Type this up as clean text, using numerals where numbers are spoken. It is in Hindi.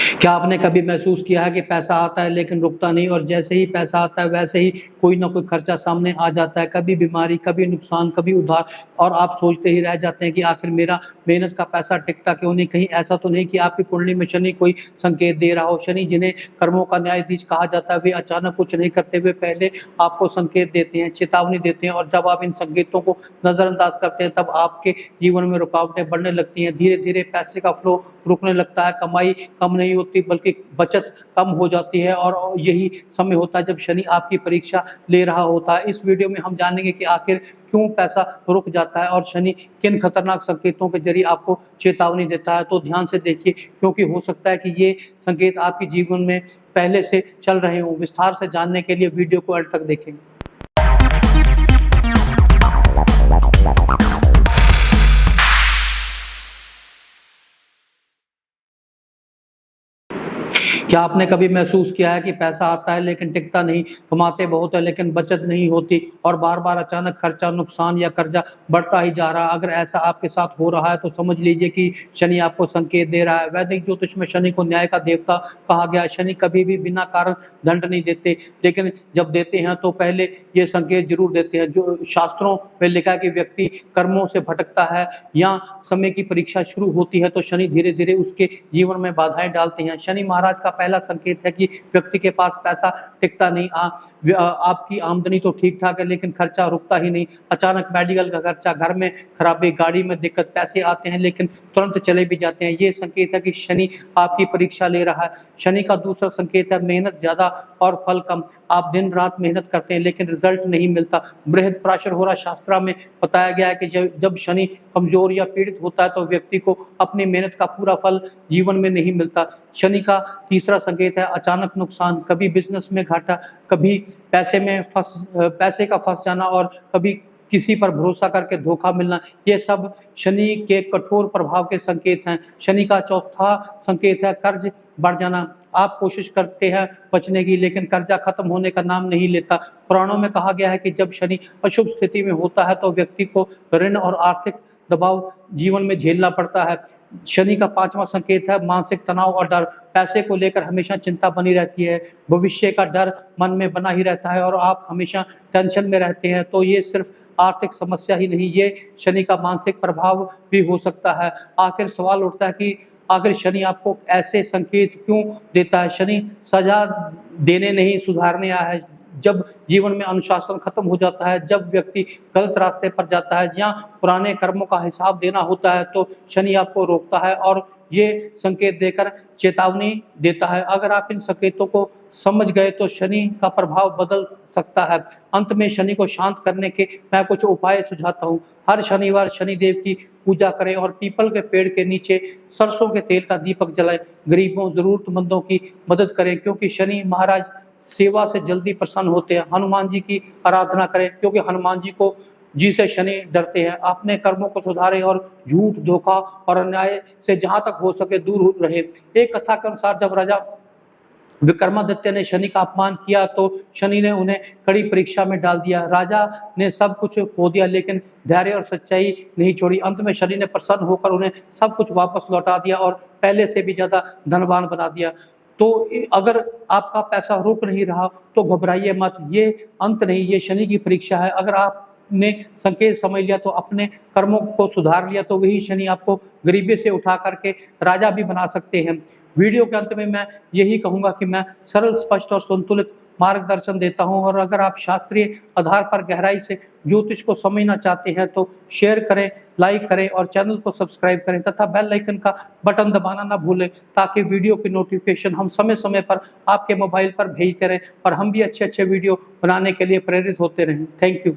क्या आपने कभी महसूस किया है कि पैसा आता है लेकिन रुकता नहीं, और जैसे ही पैसा आता है वैसे ही कोई ना कोई खर्चा सामने आ जाता है, कभी बीमारी, कभी नुकसान, कभी उधार, और आप सोचते ही रह जाते हैं कि आखिर मेरा मेहनत का पैसा टिकता क्यों नहीं? कहीं ऐसा तो नहीं कि आपकी कुंडली में शनि कोई संकेत दे रहा हो? शनि जिन्हें कर्मों का न्यायाधीश कहा जाता है, वे अचानक कुछ नहीं करते हुए पहले आपको संकेत देते हैं, चेतावनी देते हैं, और जब आप इन संकेतों को नजरअंदाज करते हैं तब आपके जीवन में रुकावटें बढ़ने लगती हैं। धीरे धीरे पैसे का फ्लो रुकने लगता है, कमाई कम नहीं होती बल्कि बचत कम हो जाती है, और यही समय होता है जब शनि आपकी परीक्षा ले रहा होता है। इस वीडियो में हम जानेंगे कि आखिर क्यों पैसा रुक जाता है और शनि किन खतरनाक संकेतों के जरिए आपको चेतावनी देता है। तो ध्यान से देखिए, क्योंकि हो सकता है कि ये संकेत आपके जीवन में पहले से चल रहे हों। विस्तार से जानने के लिए वीडियो को अंत तक देखें। क्या आपने कभी महसूस किया है कि पैसा आता है लेकिन टिकता नहीं, कमाते बहुत है लेकिन बचत नहीं होती, और बार बार अचानक खर्चा, नुकसान या कर्जा बढ़ता ही जा रहा है? अगर ऐसा आपके साथ हो रहा है तो समझ लीजिए कि शनि आपको संकेत दे रहा है। वैदिक ज्योतिष में शनि को न्याय का देवता कहा गया है। शनि कभी भी बिना कारण दंड नहीं देते, लेकिन जब देते हैं तो पहले ये संकेत जरूर देते हैं। जो शास्त्रों में लिखा है कि व्यक्ति कर्मों से भटकता है या समय की परीक्षा शुरू होती है तो शनि धीरे धीरे उसके जीवन में बाधाएं डालते हैं। शनि महाराज का पहला संकेत है कि व्यक्ति के पास पैसा टिकता नहीं। आपकी आमदनी तो ठीक ठाक है लेकिन खर्चा रुकता ही नहीं। अचानक मेडिकल का खर्चा, घर में खराबी, गाड़ी में दिक्कत, पैसे आते हैं लेकिन तुरंत चले भी जाते हैं। ये संकेत है कि शनि आपकी परीक्षा ले रहा है। शनि का दूसरा संकेत है मेहनत ज्यादा और फल कम। आप दिन रात मेहनत करते हैं लेकिन रिजल्ट नहीं मिलता। बृहस्पति होरा शास्त्र में बताया गया है कि जब शनि कमजोर या पीड़ित होता है तो व्यक्ति को अपनी मेहनत का पूरा फल जीवन में नहीं मिलता। शनि का तीसरा संकेत है अचानक नुकसान, कभी बिजनेस में घाटा, कभी पैसे का फंस जाना, और कभी किसी पर भरोसा करके धोखा मिलना। ये सब शनि के कठोर प्रभाव के संकेत हैं। शनि का चौथा संकेत है कर्ज बढ़ जाना। आप कोशिश करते हैं बचने की लेकिन कर्जा खत्म होने का नाम नहीं लेता। पुराणों में कहा गया है कि जब शनि अशुभ स्थिति में होता है तो व्यक्ति को ऋण और आर्थिक दबाव जीवन में झेलना पड़ता है। शनि का पांचवा संकेत है मानसिक तनाव और डर। पैसे को लेकर हमेशा चिंता बनी रहती है, भविष्य का डर मन में बना ही रहता है और आप हमेशा टेंशन में रहते हैं। तो ये सिर्फ आर्थिक समस्या ही नहीं, ये शनि का मानसिक प्रभाव भी हो सकता है। आखिर सवाल उठता है कि आखिर शनि आपको ऐसे संकेत क्यों देता है? शनि सजा देने नहीं, सुधारने आया है। जब जीवन में अनुशासन खत्म हो जाता है, जब व्यक्ति गलत रास्ते पर जाता है या पुराने कर्मों का हिसाब देना होता है तो शनि आपको रोकता है और ये संकेत देकर चेतावनी देता है। अगर आप इन संकेतों को समझ गए तो शनि का प्रभाव बदल सकता है। अंत में शनि को शांत करने के मैं कुछ उपाय सुझाता हूँ। हर शनिवार शनिदेव की पूजा करें और पीपल के पेड़ के नीचे सरसों के तेल का दीपक जलाएं। गरीबों, जरूरतमंदों की मदद करें क्योंकि शनि महाराज सेवा से जल्दी प्रसन्न होते हैं। हनुमान जी की आराधना करें क्योंकि हनुमान जी से शनि डरते हैं। अपने कर्मों को सुधारें और झूठ, धोखा और अन्याय से जहां तक हो सके दूर रहे। एक कथा के अनुसार जब राजा विक्रमादित्य ने शनि का अपमान किया तो शनि ने उन्हें कड़ी परीक्षा में डाल दिया। राजा ने सब कुछ खो दिया लेकिन धैर्य और सच्चाई नहीं छोड़ी। अंत में शनि ने प्रसन्न होकर उन्हें सब कुछ वापस लौटा दिया और पहले से भी ज्यादा धनवान बना दिया। तो अगर आपका पैसा रुक नहीं रहा तो घबराइए मत, ये अंत नहीं, ये शनि की परीक्षा है। अगर आपने संकेत समझ लिया तो अपने कर्मों को सुधार लिया तो वही शनि आपको गरीबी से उठा करके राजा भी बना सकते हैं। वीडियो के अंत में मैं यही कहूंगा कि मैं सरल, स्पष्ट और संतुलित मार्गदर्शन देता हूं, और अगर आप शास्त्रीय आधार पर गहराई से ज्योतिष को समझना चाहते हैं तो शेयर करें, लाइक करें और चैनल को सब्सक्राइब करें तथा बेल आइकन का बटन दबाना ना भूलें ताकि वीडियो की नोटिफिकेशन हम समय समय पर आपके मोबाइल पर भेजते रहें और हम भी अच्छे अच्छे वीडियो बनाने के लिए प्रेरित होते रहें। Thank you.